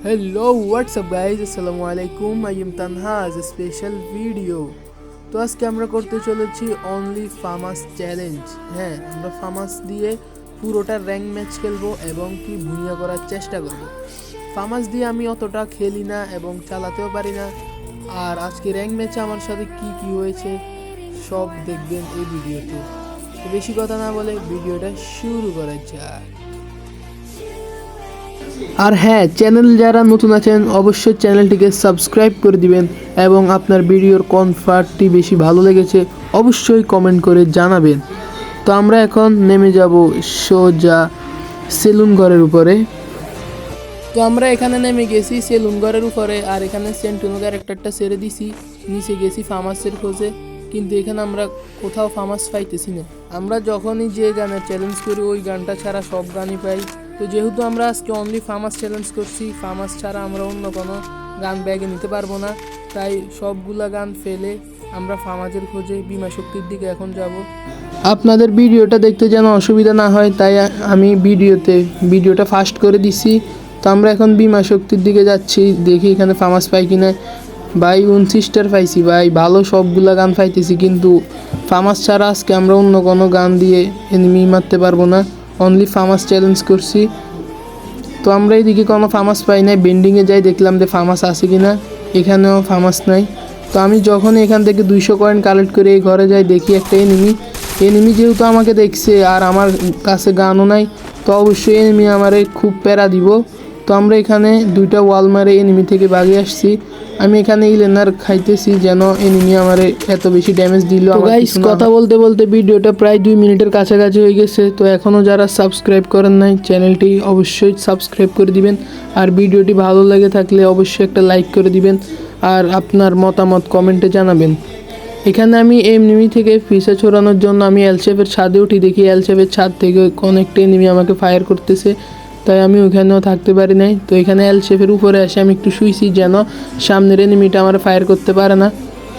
Hello, what's up guys? Assalamu alaikum. I am Tanha's special video. তো আজকে আমরা করতে চলেছি অনলি ফার্মাস চ্যালেঞ্জ। হ্যাঁ, আমরা ফার্মাস দিয়ে পুরোটা র্যাঙ্ক ম্যাচ খেলবো এবং কি ভুইয়া করার চেষ্টা করব। ফার্মাস দিয়ে আমি অতটা খেলি না এবং চালাতেও পারি না। আর আজকে র্যাঙ্ক ম্যাচে আমার সাথে কি কি হয়েছে সব দেখবেন এই ভিডিওতে। তো বেশি কথা না বলে ভিডিওটা শুরু করা যাক। আর হ্যাঁ, চ্যানেল যারা নতুন আছেন অবশ্যই চ্যানেলটিকে সাবস্ক্রাইব করে দিবেন এবং আপনার ভিডিওর কোন পার্টটি বেশি ভালো লেগেছে অবশ্যই কমেন্ট করে জানাবেন। তো আমরা এখন নেমে যাব সোজা সেলুন ঘরের উপরে। তো আমরা এখানে নেমে গেছি সেলুন ঘরের উপরে, আর এখানে সেন্টুনো ক্যারেক্টারটা ছেড়ে দিছি, নিচে গেছি ফার্মাসের খোঁজে, কিন্তু এখানে আমরা কোথাও ফার্মাস পাইতেছি না। আমরা যখনই যে গানের চ্যালেঞ্জ করি ওই গানটা ছাড়া সব গানই পাই। তো যেহেতু আমরা আজকে অনলি ফার্মাস চ্যালেঞ্জ করছি, ফার্মাস ছাড়া আমরা অন্য কোনো গান ব্যাগে নিতে পারবো না, তাই সবগুলা গান ফেলে আমরা ফার্মাসের খোঁজে বিমা শক্তির দিকে এখন যাব। আপনাদের ভিডিওটা দেখতে যেন অসুবিধা না হয় তাই আমি ভিডিওটা ফাস্ট করে দিছি। তো আমরা এখন বিমা শক্তির দিকে যাচ্ছি, দেখি এখানে ফার্মাস পাই কিনা। ভাই 29টার পাইছি ভাই, ভালো সবগুলা গান পাইতেছি, কিন্তু ফার্মাস ছাড়া আজকে আমরা অন্য কোনো গান দিয়ে এনিমি মারতে পারবো না। অনলি ফার্মাস চ্যালেঞ্জ করছি। তো আমরা এইদিকে কোনো ফার্মাস পাই নাই, বেন্ডিংয়ে যাই, দেখলাম যে ফার্মাস আছে কি না, এখানেও ফার্মাস নাই। তো আমি যখন এখান থেকে 200 কয়েন কালেক্ট করে এই ঘরে যাই, দেখি একটা এনিমি যেহেতু আমাকে দেখছে আর আমার কাছে গানও নাই, তো অবশ্যই এনিমি আমারে খুব প্যারা দিব। তো আমরা এখানে 2টা ওয়াল মারে এনিমি থেকে ভাগে আসছি। আমি এখানে ইলেনার খাইতেছি যেন এনিমি আমারে এত বেশি ড্যামেজ দিল। গাইস, কথা বলতে বলতে ভিডিওটা প্রায় 2 মিনিটের কাছাকাছি হয়ে গেছে। তো এখনও যারা সাবস্ক্রাইব করেন নাই চ্যানেলটি অবশ্যই সাবস্ক্রাইব করে দিবেন, আর ভিডিওটি ভালো লেগে থাকলে অবশ্যই একটা লাইক করে দিবেন আর আপনার মতামত কমেন্টে জানাবেন। এখানে আমি এনিমি থেকে পিছা ছড়ানোর জন্য আমি এলশেপের ছাদে উঠি, দেখি এলশেপের ছাদ থেকে অনেকটা এনিমি আমাকে ফায়ার করতেছে, তাই আমি ওখানেও থাকতে পারি নাই। তো এখানে এলশেপের উপরে এসে আমি একটু শুইছি যেন সামনের এনিমিটা আমার ফায়ার করতে পারে না।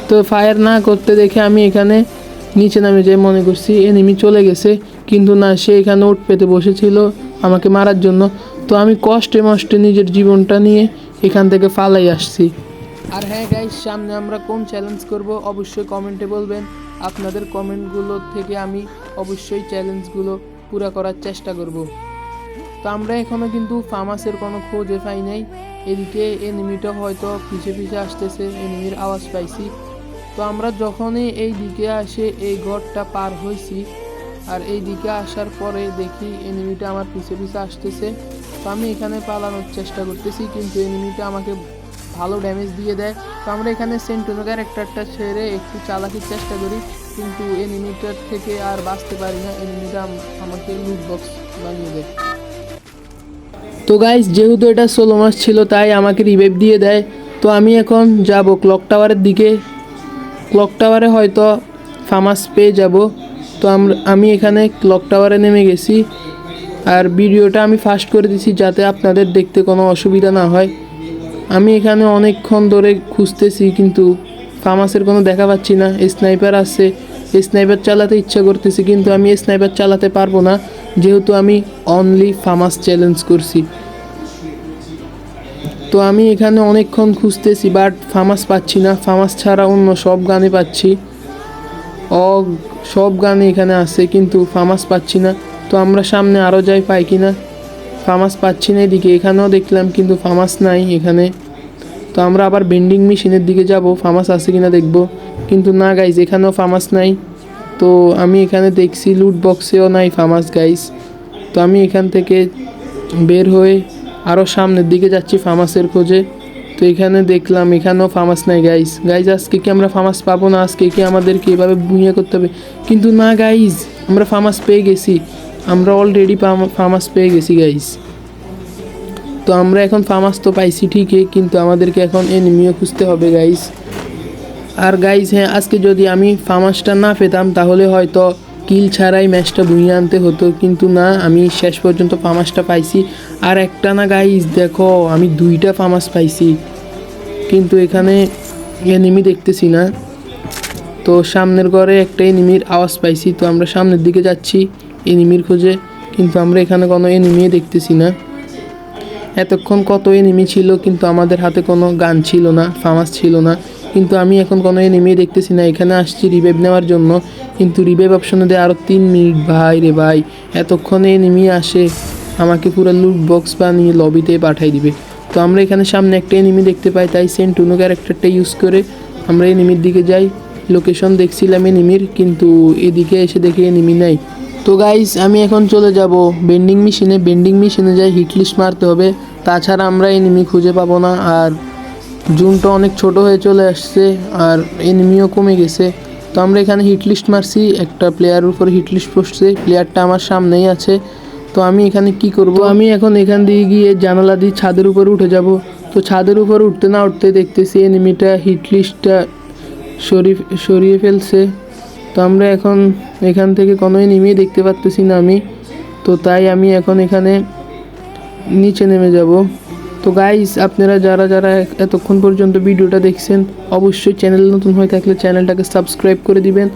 তো ফায়ার না করতে দেখে আমি এখানে নিচে নামে যাই, মনে করছি এনিমি চলে গেছে, কিন্তু না, সে এখানে উঠ পেতে বসেছিল আমাকে মারার জন্য। তো আমি কষ্টে মষ্টে নিজের জীবনটা নিয়ে এখান থেকে ফালাই আসছি। আর হ্যাঁ গাইস, সামনে আমরা কোন চ্যালেঞ্জ করব অবশ্যই কমেন্টে বলবেন। আপনাদের কমেন্টগুলো থেকে আমি অবশ্যই চ্যালেঞ্জগুলো পুরো করার চেষ্টা করব। তো আমরা এখনও কিন্তু ফার্মাসের কোনো খোঁজে পাই নাই। এদিকে এনিমিটা হয়তো পিছে পিছে আসতেছে, এনিমির আওয়াজ পাইছি। তো আমরা যখনই এই দিকে আসে এই ঘরটা পার হয়েছি, আর এই দিকে আসার পরে দেখি এনিমিটা আমার পিছে পিছে আসতেছে। তো আমি এখানে পালানোর চেষ্টা করতেছি, কিন্তু এনিমিটা আমাকে ভালো ড্যামেজ দিয়ে দেয়। তো আমরা এখানে সেন্টুনো ক্যারেক্টারটা ছেড়ে একটু চালাকির চেষ্টা করি, কিন্তু এনিমিটার থেকে আর বাঁচতে পারি না। এনিমিটা আমাকে লুট বক্স বানিয়ে দেয়। তো গাইস, যেহেতু এটা সোলো ম্যাচ ছিল তাই আমাকে রিভাইভ দিয়ে দেয়। তো আমি এখন যাব ক্লক টাওয়ারের দিকে। ক্লক টাওয়ারে হয়তো ফার্মাস পেয়ে যাব। তো আমি এখানে ক্লক টাওয়ারে নেমে গেছি, আর ভিডিওটা আমি ফাস্ট করে দিছি যাতে আপনাদের দেখতে কোনো অসুবিধা না হয়। আমি এখানে অনেকক্ষণ ধরে খুঁজতেছি, কিন্তু ফার্মাসের কোনো দেখা পাচ্ছি না। স্নাইপার আছে, স্নাইপার চালাতে ইচ্ছা করতেছি, কিন্তু আমি স্নাইপার চালাতে পারবো না যেহেতু আমি অনলি ফার্মাস চ্যালেঞ্জ করছি। তো আমি এখানে অনেকক্ষণ খুঁজতেছি, বাট ফার্মাস পাচ্ছি না। ফার্মাস ছাড়া অন্য সব গানে পাচ্ছি, সব গানে এখানে আছে, কিন্তু ফার্মাস পাচ্ছি না। তো আমরা সামনে আরও যাই, পাই কি না। ফার্মাস পাচ্ছি না এদিকে, এখানেও দেখলাম কিন্তু ফার্মাস নাই এখানে। তো আমরা আবার বেন্ডিং মেশিনের দিকে যাব, ফার্মাস আছে কিনা দেখব, কিন্তু না গাইজ, এখানেও ফার্মাস নাই। তো আমি এখানে দেখছি লুট বক্সেও নাই ফার্মাস গাইজ। তো আমি এখান থেকে বের হয়ে আরও সামনের দিকে যাচ্ছি ফার্মাসের খোঁজে। তো এখানে দেখলাম এখানেও ফার্মাস নাই গাইজ। আজকে কি আমরা ফার্মাস পাবো না? আজকে কি আমাদেরকে এভাবে বুঝিয়ে করতে হবে? কিন্তু না গাইজ, আমরা ফার্মাস পেয়ে গেছি, আমরা অলরেডি ফার্মাস পেয়ে গেছি গাইজ। তো আমরা এখন ফার্মাস তো পাইছি ঠিকই, কিন্তু আমাদেরকে এখন এনিমিও খুঁজতে হবে গাইজ। আর গাইজ হ্যাঁ, আজকে যদি আমি ফার্মাসটা না পেতাম তাহলে হয়তো কিল ছাড়াই ম্যাচটা বুঝিয়ে আনতে হতো, কিন্তু না, আমি শেষ পর্যন্ত ফার্মাসটা পাইছি। আর একটা না গাইজ, দেখো আমি 2টা ফার্মাস পাইছি, কিন্তু এখানে এনিমি দেখতেছি না। তো সামনের ঘরে একটা এনিমির আওয়াজ পাইছি, তো আমরা সামনের দিকে যাচ্ছি এনিমির খোঁজে, কিন্তু আমরা এখানে কোনো এনিমি দেখতেছি না। এতক্ষণ কত এনিমি ছিল, কিন্তু আমাদের হাতে কোনো গান ছিল না, ফামাস ছিল না। কিন্তু আমি এখন কোনো এনিমি দেখতেছি না। এখানে আসছি রিভাইভ নেওয়ার জন্য, কিন্তু রিভাইভ অপশনে দেয় আরও 3 মিনিট। ভাই রে ভাই, এতক্ষণে এনিমি আসে আমাকে পুরো লুট বক্স বানিয়ে লবিতে পাঠাই দিবে। তো আমরা এখানে সামনে একটা এনিমি দেখতে পাই, তাই সেন্টুনো ক্যারেক্টারটা ইউজ করে আমরা এনিমির দিকে যাই। লোকেশন দেখছিলাম এনিমির, কিন্তু এদিকে এসে দেখি এনিমি নাই। তো গাইস, আমি এখন চলে যাব বেন্ডিং মেশিনে যাই, হিট লিস্ট মারতে হবে, তাছাড়া আমরা এনিমি খুঁজে পাবো না। আর জুনটা অনেক ছোট হয়ে চলে আসছে, আর এনিমিও কমে গেছে। তো আমরা এখানে হিট লিস্ট মারছি, একটা প্লেয়ারের উপর হিট লিস্ট পড়ছে, প্লেয়ারটা আমার সামনেই আছে। তো আমি এখানে কি করব, আমি এখন এখান দিয়ে গিয়ে জানালা দিয়ে ছাদের উপর উঠে যাব। তো ছাদের উপর উঠতে না উঠতে দেখতেছি এনিমিটা হিট লিস্টটা সরিয়ে ফেলছে। তো আমরা এখন এখান থেকে কোনো এনিমি দেখতে পাচ্তেছি না আমি, তো তাই আমি এখন এখানে নিচে নেমে যাব। তো গাইস, আপনারা যারা যারা এতক্ষণ পর্যন্ত ভিডিওটা দেখছেন, অবশ্যই চ্যানেল নতুন হয়ে থাকলে চ্যানেলটাকে সাবস্ক্রাইব করে দিবেন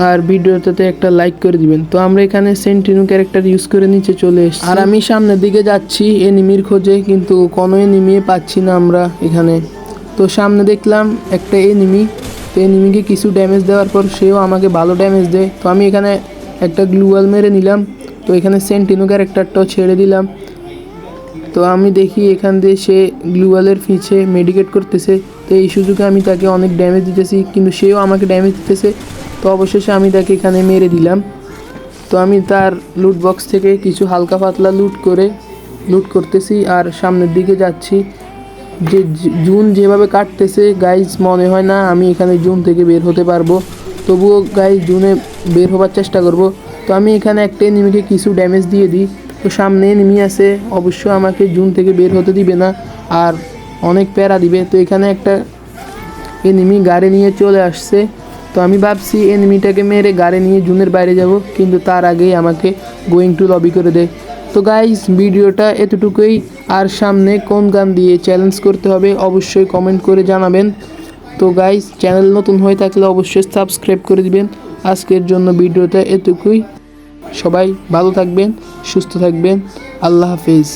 আর ভিডিওটাতে একটা লাইক করে দিবেন। তো আমরা এখানে সেন্টিনো ক্যারেক্টার ইউজ করে নিচে চলে এসেছি, আর আমি সামনের দিকে যাচ্ছি এনিমির খোঁজে, কিন্তু কোনো এনিমি পাচ্ছি না আমরা এখানে। তো সামনে দেখলাম একটা এনিমি, তো এনিমিকে কিছু ড্যামেজ দেওয়ার পর সেও আমাকে ভালো ড্যামেজ দেয়। তো আমি এখানে একটা গ্লুয়াল মেরে নিলাম, তো এখানে সেন্টিনো ক্যারেক্টারটাও ছেড়ে দিলাম। তো আমি দেখি এখান দিয়ে সে গ্লুয়ালের পিছে মেডিকেট করতেছে, তো এই সুযোগে আমি তাকে অনেক ড্যামেজ দিতেছি, কিন্তু সেও আমাকে ড্যামেজ দিতেছে। তো অবশেষে আমি তাকে এখানে মেরে দিলাম। তো আমি তার লুট বক্স থেকে কিছু হালকা পাতলা লুট করতেছি আর সামনের দিকে যাচ্ছি। যে জুন যেভাবে কাটতেছে গাইজ, মনে হয় না আমি এখানে জুন থেকে বের হতে পারবো। তবুও গাইজ, জুনে বের হবার চেষ্টা করব। তো আমি এখানে একটা এনিমিকে কিছু ড্যামেজ দিয়ে দিই। তো সামনে এনিমি আছে, অবশ্য আমাকে জুন থেকে বের হতে দিবে না আর অনেক প্যারা দিবে। তো এখানে একটা এনিমি গাড়ি নিয়ে চলে আসছে, তো আমি ভাবছি এনিমিটাকে মেরে গাড়ি নিয়ে জুনের বাইরে যাব, কিন্তু তার আগেই আমাকে গোয়িং টু লবি করে দেয়। তো গাইজ, ভিডিওটা এতটুকুই। আর সামনে কোন গান দিয়ে চ্যালেঞ্জ করতে হবে অবশ্যই কমেন্ট করে জানাবেন। তো গাইজ, চ্যানেল নতুন হয়ে থাকলে অবশ্যই সাবস্ক্রাইব করে দিবেন। আজকের জন্য ভিডিওটা এতটুকুই। সবাই ভালো থাকবেন, সুস্থ থাকবেন। আল্লাহ হাফেজ।